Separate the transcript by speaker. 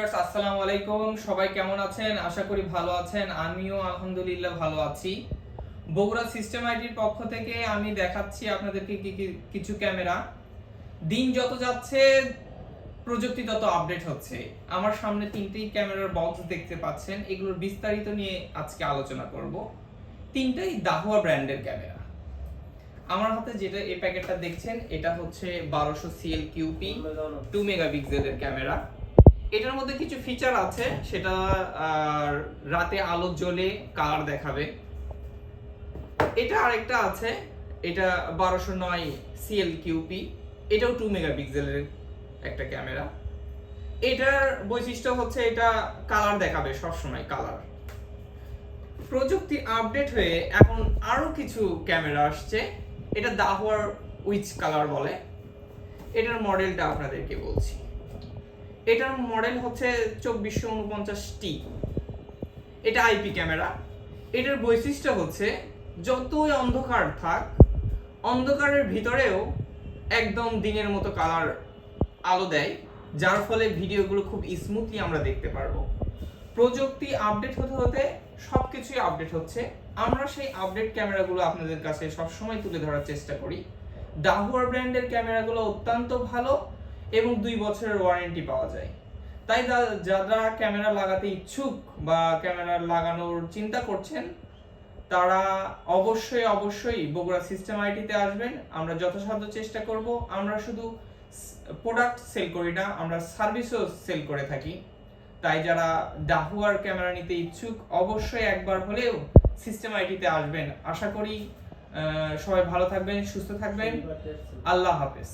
Speaker 1: আসসালামু আলাইকুম, সবাই কেমন আছেন? আশা করি ভালো আছেন। আমিও আলহামদুলিল্লাহ ভালো আছি। বগুড়া সিস্টেম আইটির পক্ষ থেকে আমি দেখাচ্ছি আপনাদেরকে কিছু ক্যামেরা। দিন যত যাচ্ছে প্রযুক্তি তত আপডেট হচ্ছে। আমার সামনে তিনটেই ক্যামেরার বক্স দেখতে পাচ্ছেন। এগুলোর বিস্তারিত নিয়ে আজকে আলোচনা করব। তিনটাই দাহুয়া ব্র্যান্ডের ক্যামেরা। আমার হাতে যেটা এই প্যাকেটটা দেখছেন এটা হচ্ছে 1200 CL-QP 2 মেগাপিক্সেলের ক্যামেরা। এটার মধ্যে কিছু ফিচার আছে, সেটা রাতে আলো জ্বলে কালার দেখাবে। এটা আরেকটা আছে, এটা 1209 CL-QP, এটাও 2 মেগাপিক্সেলের একটা ক্যামেরা। এটার বৈশিষ্ট্য হচ্ছে এটা কালার দেখাবে সবসময় কালার। প্রযুক্তি আপডেট হয়ে এখন আরো কিছু ক্যামেরা আসছে, এটা দাহুয়ার উইচ কালার বলে। এটার মডেলটা আপনাদেরকে বলছি। এটার মডেল হচ্ছে 2449T। এটা আইপি ক্যামেরা। এটার বৈশিষ্ট্য হচ্ছে যতই অন্ধকার থাক, অন্ধকারের ভিতরেও একদম দিনের মতো কালার আলো দেয়, যার ফলে ভিডিওগুলো খুব স্মুথলি আমরা দেখতে পারবো। প্রযুক্তি আপডেট হতে হতে সবকিছুই আপডেট হচ্ছে। আমরা সেই আপডেট ক্যামেরাগুলো আপনাদের কাছে সবসময় তুলে ধরার চেষ্টা করি। দাহুয়ার ব্র্যান্ডের ক্যামেরাগুলো অত্যন্ত ভালো এবং 2 বছরের ওয়ারেন্টি পাওয়া যায়। তাই যারা ক্যামেরা লাগাতে ইচ্ছুক বা ক্যামেরা লাগানোর চিন্তা করছেন, তারা অবশ্যই বগুড়া সিস্টেম আইটিতে আসবেন। আমরা যথাসাধ্য চেষ্টা করব। আমরা শুধু প্রোডাক্ট সেল করি না, আমরা সার্ভিসও সেল করে থাকি। তাই যারা দাহুয়ার ক্যামেরা নিতে ইচ্ছুক অবশ্যই একবার হলেও সিস্টেম আইটিতে আসবেন। আশা করি সবাই ভালো থাকবেন, সুস্থ থাকবেন। আল্লাহ হাফেজ।